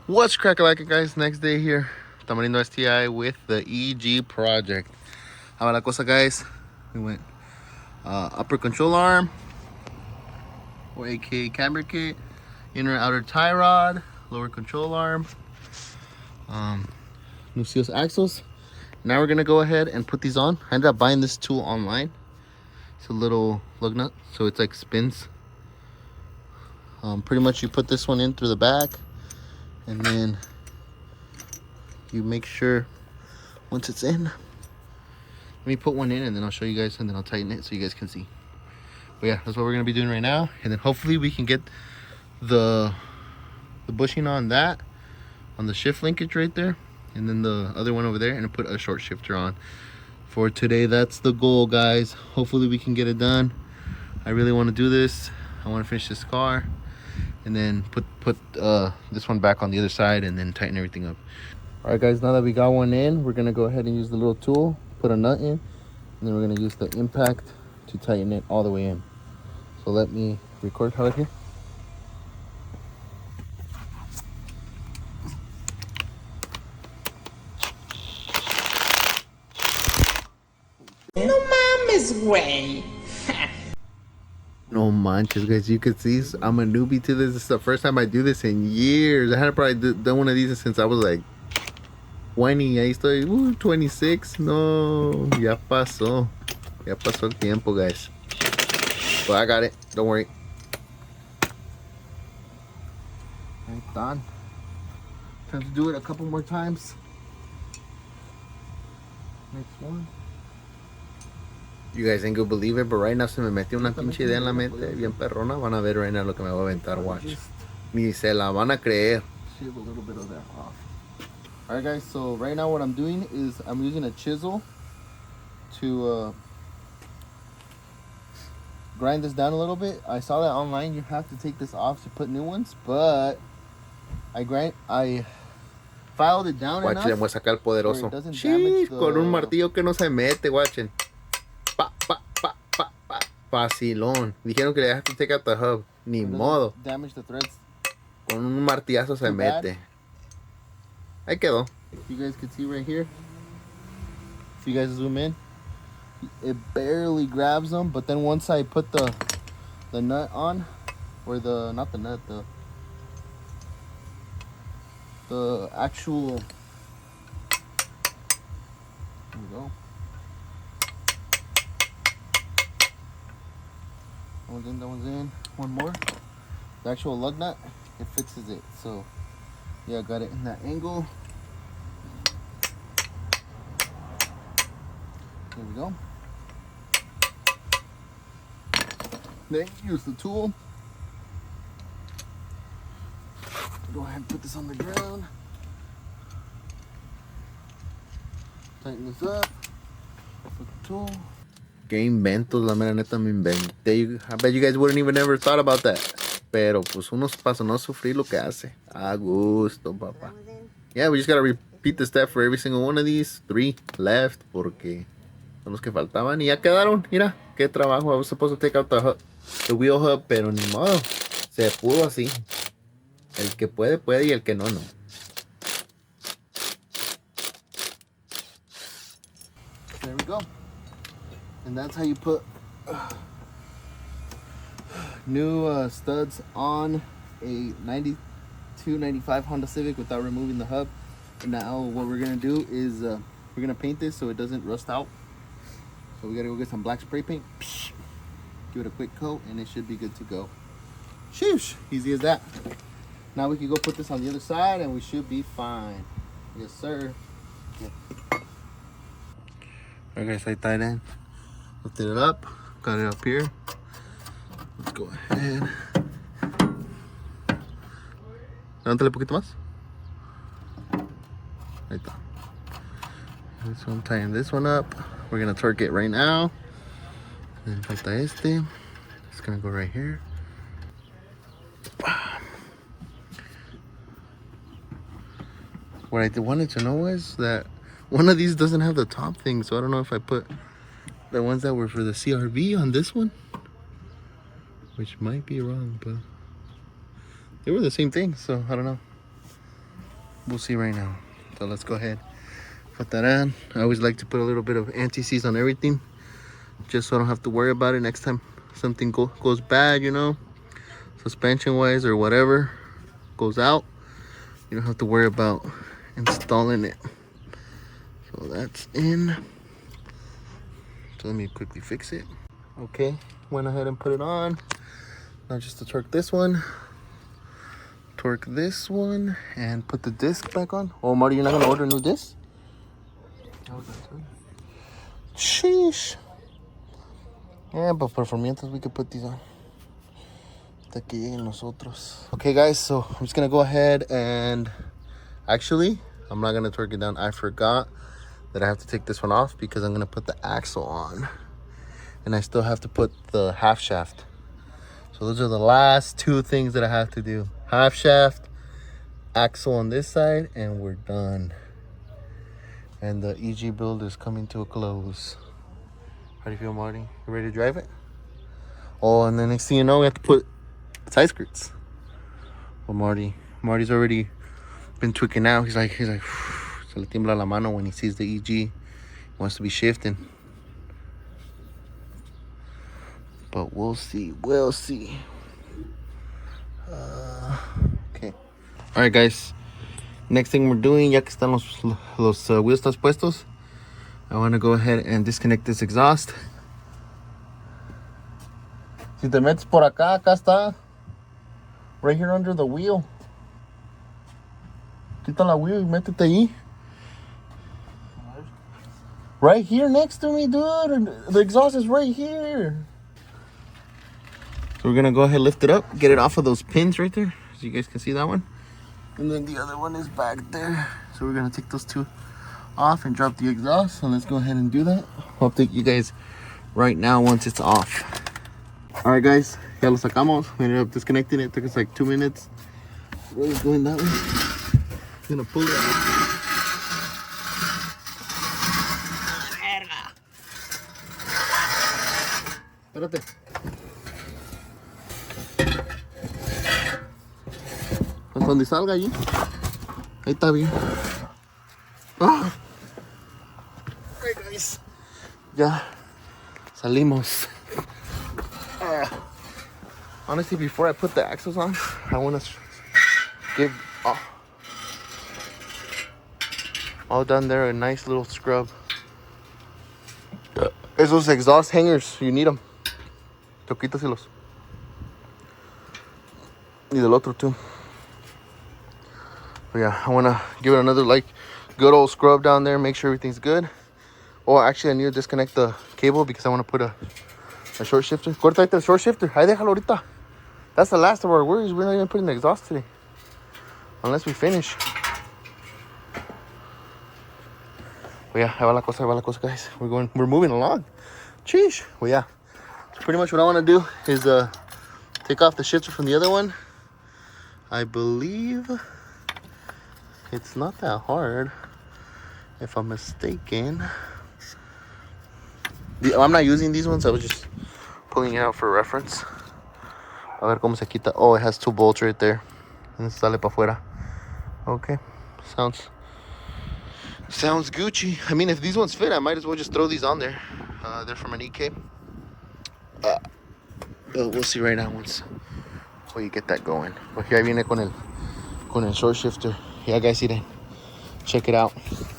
What's crackalacka, guys? Next day here, Tamarindo STI with the EG project. How about la cosa, guys? We went upper control arm, or aka camber kit, inner outer tie rod, lower control arm, new seals axles. Now we're gonna go ahead and put these on. I ended up buying this tool online. It's a little lug nut, so it's like spins. Pretty much you put this one in through the back, and then you make sure once it's in, let me put one in and then I'll show you guys, and then I'll tighten it so you guys can see. But yeah, that's what we're gonna be doing right now, and then hopefully we can get the bushing on that, on the shift linkage right there, and then the other one over there, and put a short shifter on for today. That's the goal, guys. Hopefully we can get it done. I really want to do this. I want to finish this car and then put this one back on the other side and then tighten everything up. All right, guys, now that we got one in, we're gonna go ahead and use the little tool, put a nut in, and then we're gonna use the impact to tighten it all the way in. So let me record right here. No mames, güey. No manches, guys, you can see I'm a newbie to this. This is the first time I do this in years. I had probably done one of these since I was like 20. Ahí estoy, 26. No, ya pasó el tiempo, guys. But I got it, don't worry. Right, done. Time to do it a couple more times. Next one. You guys ain't gonna believe it, but right now se me metió una pinche idea en la mente bien perrona. Van a ver right now lo que me voy a aventar, watch. Ni se la van a creer. Shave a little bit of that off. Alright, guys, so right now what I'm doing is I'm using a chisel to grind this down a little bit. I saw that online you have to take this off to put new ones, but I filed it down enough. Watch, voy a sacar el poderoso. Sí, con un martillo que no se mete, watchen. Pa, pa, pa, pa, pa. Facilón. Dijeron que le have to take out the hub. Ni modo. Damage the threads. Con un martillazo se mete. Ahí quedó. You guys can see right here. If you guys zoom in, it barely grabs them, but then once I put the nut on, or not the nut, the actual, there we go. That one's in. One more. The actual lug nut, it fixes it. So yeah, I got it in that angle. There we go. Then use the tool. Go ahead and put this on the ground. Tighten this up. Put the tool. Que inventos, la mera neta me inventé. I bet you guys wouldn't even ever thought about that. Pero pues uno para no sufrir lo que hace. A gusto, papá. Yeah, we just gotta repeat the step for every single one of these. 3 left, porque son los que faltaban y ya quedaron. Mira, qué trabajo. I was supposed to take out the wheel hub, pero ni modo. Se pudo así. El que puede, puede, y el que no, no. There we go. And that's how you put new studs on a 92, 95 Honda Civic without removing the hub. And now what we're gonna do is we're gonna paint this so it doesn't rust out. So we gotta go get some black spray paint, give it a quick coat, and it should be good to go. Sheesh, easy as that. Now we can go put this on the other side and we should be fine. Yes, sir. Yeah. Alright, guys, I tied in. Lifted it up, got it up here. Let's go ahead. Levántale un poquito más. Ahí está. So I'm tying this one up. We're gonna torque it right now. Then falta este. It's gonna go right here. What I wanted to know is that one of these doesn't have the top thing, so I don't know if I put the ones that were for the CRV on this one, which might be wrong, but they were the same thing, so I don't know. we'll see right now. So let's go ahead, put that on. I always like to put a little bit of anti-seize on everything, just so I don't have to worry about it next time something goes bad, you know, suspension wise or whatever goes out. You don't have to worry about installing it. So that's in. So let me quickly fix it. Okay, went ahead and put it on. Now just to torque this one, and put the disc back on. Oh, Marty, you're not gonna order new discs? Sheesh. Yeah, but for mientras we could put these on. Hasta que lleguen nosotros. Okay, guys, so I'm just gonna go ahead and actually, I'm not gonna torque it down. I forgot that I have to take this one off because I'm gonna put the axle on, and I still have to put the half shaft. So those are the last two things that I have to do. Half shaft, axle on this side, and we're done. And the EG build is coming to a close. How do you feel, Marty? You ready to drive it? Oh, and then next thing you know, we have to put side skirts. Well, Marty's already been tweaking out. He's like, se le tiembla la mano when he sees the EG. He wants to be shifting. But we'll see. Okay. All right, guys. Next thing we're doing, ya que están los wheels están puestos, I want to go ahead and disconnect this exhaust. Si te metes por acá, acá está. Right here under the wheel. Quita la wheel y métete ahí. Right here next to me, dude. The exhaust is right here. So we're gonna go ahead and lift it up, get it off of those pins right there, so you guys can see that one. And then the other one is back there. So we're gonna take those two off and drop the exhaust. So let's go ahead and do that. I'll update you guys right now once it's off. All right, guys, ya lo sacamos. We ended up disconnecting it. It took us like 2 minutes. Really going that way. I'm gonna pull it out. Espérate. Pues donde salga allí. Ahí está bien. Ah. Hey guys. Ya salimos. Honestly, before I put the axles on, I want to give all done there a nice little scrub. Esos exhaust hangers, you need them. Quítatelos. Y del otro too. But yeah, I want to give it another like good old scrub down there, make sure everything's good. Oh, actually, I need to disconnect the cable because I want to put a short shifter. Corta the short shifter. Ahí déjalo ahorita. That's the last of our worries. We're not even putting the exhaust today. Unless we finish. But yeah, ahí va la cosa, guys. We're moving along. Sheesh. Well, yeah. So pretty much what I want to do is take off the shifter from the other one. I believe it's not that hard, if I'm mistaken. I'm not using these ones. I was just pulling it out for reference. A ver cómo se quita. Oh, it has 2 bolts right there. And sale pa fuera. Okay. Sounds Gucci. I mean, if these ones fit, I might as well just throw these on there. They're from an EK. But we'll see right now once you get that going. But here viene con el short shifter. Yeah, guys, see that? Check it out.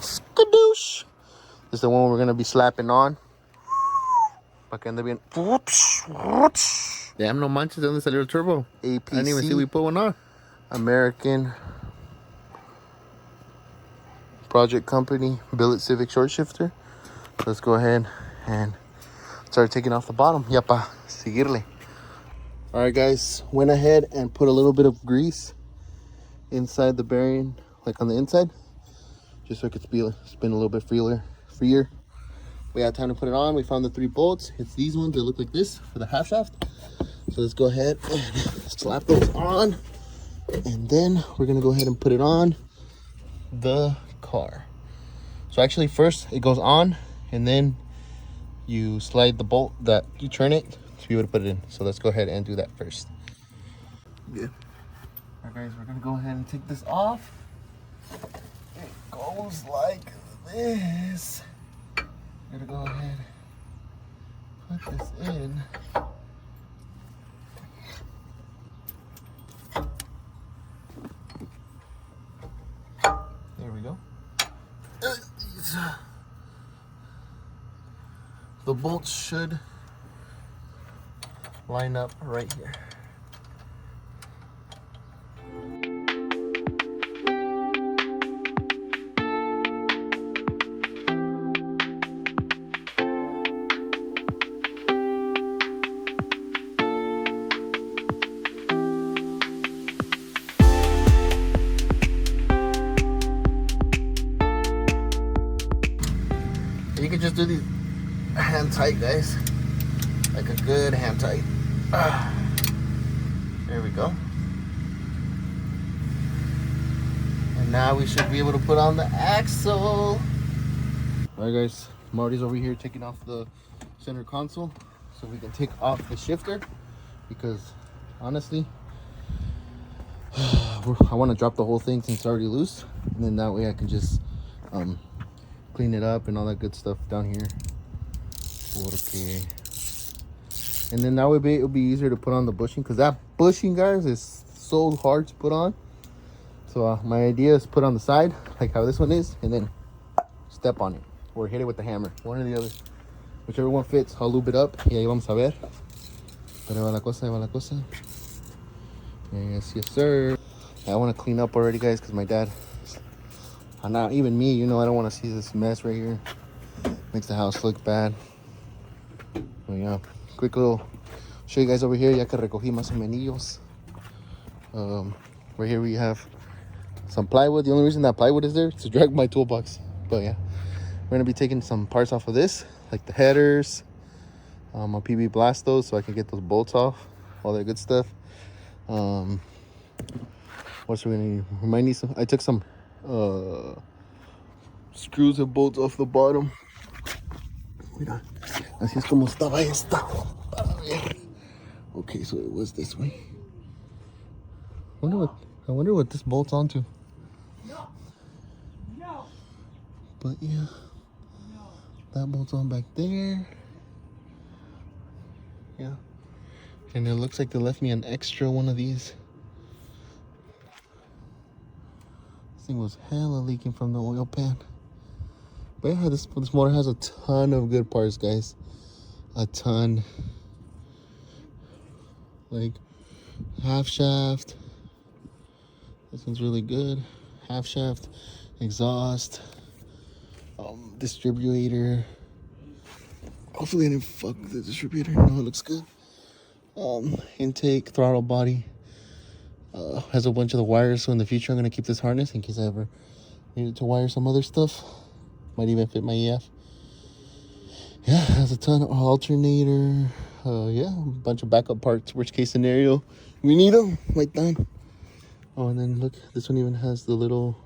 Skadoosh. This is the one we're gonna be slapping on. Pa que ande bien. Damn, no manches, ¿de dónde salió el turbo? APC. I didn't even see we put one on. American Project Company Billet Civic short shifter. Let's go ahead and start taking off the bottom. Ya pa seguirle. All right, guys, went ahead and put a little bit of grease inside the bearing, like on the inside, just so it could spin a little bit freer. We had time to put it on. We found the 3 bolts. It's these ones that look like this for the half shaft. So let's go ahead and slap those on, and then we're gonna go ahead and put it on the car. So actually, first it goes on, and then you slide the bolt that you turn it to be able to put it in. So let's go ahead and do that first. Good. All right, guys, we're gonna go ahead and take this off. it goes like this. I'm gonna go ahead, put this in. There we go. The bolts should line up right here. You can just do these hand tight, guys, like a good hand tight. There we go. And now we should be able to put on the axle. All right, guys, Marty's over here taking off the center console so we can take off the shifter, because honestly I want to drop the whole thing since it's already loose, and then that way I can just clean it up and all that good stuff down here. Okay. And then that way it'll be easier to put on the bushing, because that bushing, guys, is so hard to put on. So my idea is put on the side like how this one is, and then step on it or hit it with the hammer, one or the other, whichever one fits. I'll lube it up y ahí vamos a ver. Pero va la cosa, va la cosa. Yes, yes, sir. I want to clean up already, guys, because my dad, not even me, you know, I don't want to see this mess right here. Makes the house look bad. So yeah, quick little show you guys over here. Ya que recogí más o menos. Right here we have some plywood. The only reason that plywood is there is to drag my toolbox. But yeah, we're gonna be taking some parts off of this, like the headers. I'll PB blast those so I can get those bolts off, all that good stuff. What's we gonna need? We might need some. I took some screws and bolts off the bottom. Mira, así es como estaba esta. Okay, so it was this way. I wonder what this bolts onto. No. But yeah, that bolts on back there. Yeah, and it looks like they left me an extra one of these. This thing was hella leaking from the oil pan. But yeah, this motor has a ton of good parts, guys. A ton. Like half shaft. This one's really good. Half shaft, exhaust, distributor. Hopefully I didn't fuck with the distributor. No, it looks good. Intake, throttle body. Has a bunch of the wires, so in the future I'm gonna keep this harness in case I ever needed to wire some other stuff. Might even fit my EF. Yeah, has a ton of alternator. Yeah, a bunch of backup parts. Worst case scenario, we need them like that. Oh, and then look, this one even has the little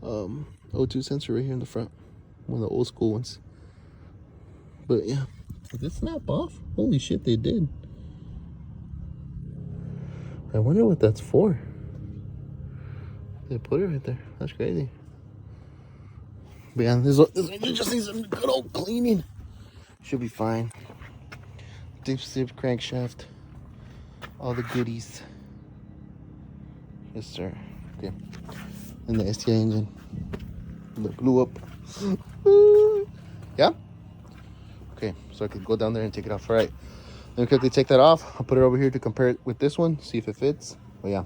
O2 sensor right here in the front. One of the old school ones. But yeah, did it snap off? Holy shit, they did. I wonder what that's for. They put it right there. That's crazy. But yeah, this just needs some good old cleaning. Should be fine. Deep slip crankshaft. All the goodies. Yes, sir. Okay. And the STI engine that blew up. Yeah? Okay, so I could go down there and take it off. All right. Let me quickly take that off. I'll put it over here to compare it with this one, see if it fits. But yeah.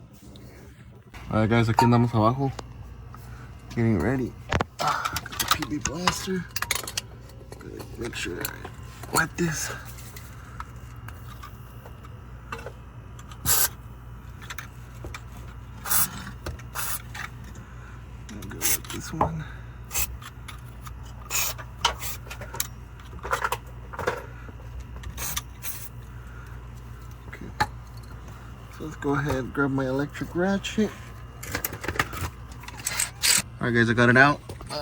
All right, guys, aquí andamos abajo. Getting ready. Got the PB blaster. Gotta make sure I wet this. I'm gonna wet this one. Okay. So let's go ahead and grab my electric ratchet. All right, guys, I got it out.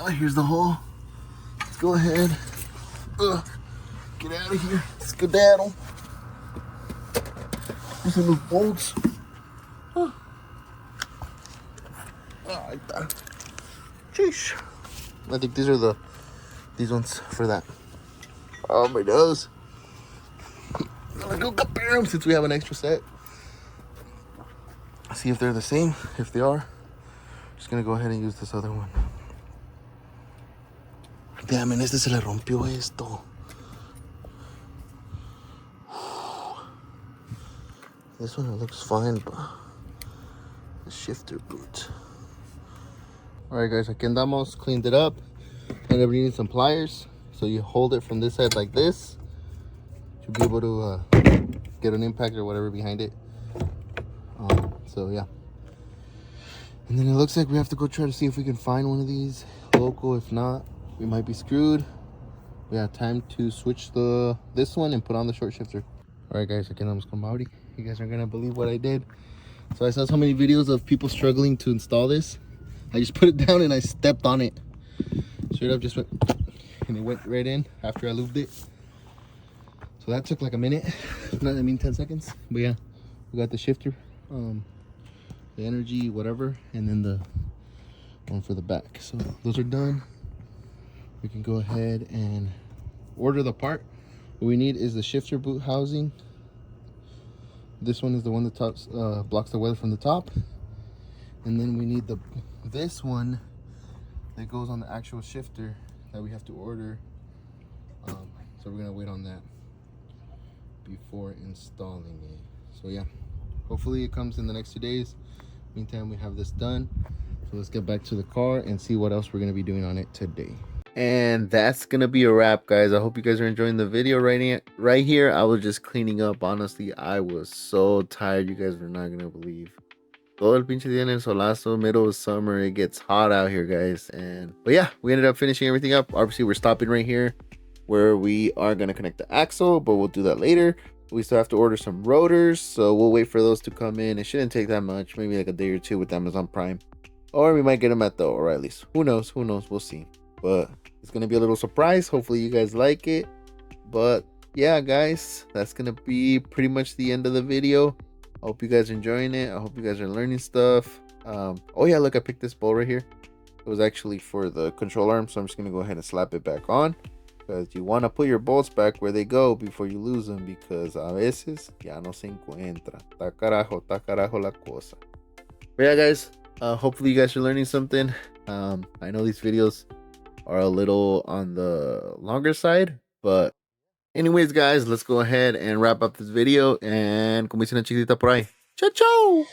Here's the hole. Let's go ahead. Get out of here. Skedaddle. Loosen those bolts. Ahí está. Sheesh. I think these ones for that. Oh, my nose. I'm gonna go compare them since we have an extra set. See if they're the same. If they are, just gonna go ahead and use this other one. Damn, en este se le rompió esto. This one, it looks fine, but the shifter boot. Alright guys, aquí andamos, cleaned it up. Ended up needing some pliers. So you hold it from this side like this to be able to get an impact or whatever behind it. So yeah. And then it looks like we have to go try to see if we can find one of these local. If not, we might be screwed. We have time to switch this one and put on the short shifter. Alright guys, aquí andamos con Mauri. You guys aren't gonna believe what I did. So I saw so many videos of people struggling to install this. I just put it down and I stepped on it. Straight up just went, and it went right in after I lubed it. So that took like a minute, not, 10 seconds. But yeah, we got the shifter, the energy, whatever, and then the one for the back. So those are done. We can go ahead and order the part. What we need is the shifter boot housing. This one is the one that blocks the weather from the top. And then we need this one that goes on the actual shifter that we have to order. So we're gonna wait on that before installing it. So yeah, hopefully it comes in the next 2 days. Meantime, we have this done. So let's get back to the car and see what else we're gonna be doing on it today. And that's gonna be a wrap, guys. I hope you guys are enjoying the video right here. I was just cleaning up. Honestly, I was so tired. You guys are not gonna believe. Todo el pinche día en el solazo, middle of summer. It gets hot out here, guys. But yeah, we ended up finishing everything up. Obviously, we're stopping right here where we are gonna connect the axle, but we'll do that later. We still have to order some rotors, so we'll wait for those to come in. It shouldn't take that much, maybe like a day or two with Amazon Prime, or we might get them at the O'Reilly's. Who knows? We'll see. But it's gonna be a little surprise. Hopefully you guys like it. But yeah, guys, that's gonna be pretty much the end of the video. I hope you guys are enjoying it. I hope you guys are learning stuff. Oh yeah, look, I picked this bolt right here. It was actually for the control arm, so I'm just gonna go ahead and slap it back on, because you want to put your bolts back where they go before you lose them, because a veces ya no se encuentra. Ta carajo la cosa. But yeah, guys, hopefully you guys are learning something. I know these videos are a little on the longer side, but anyways, guys, let's go ahead and wrap up this video. And como dice una chiquitita por ahí, chao chao.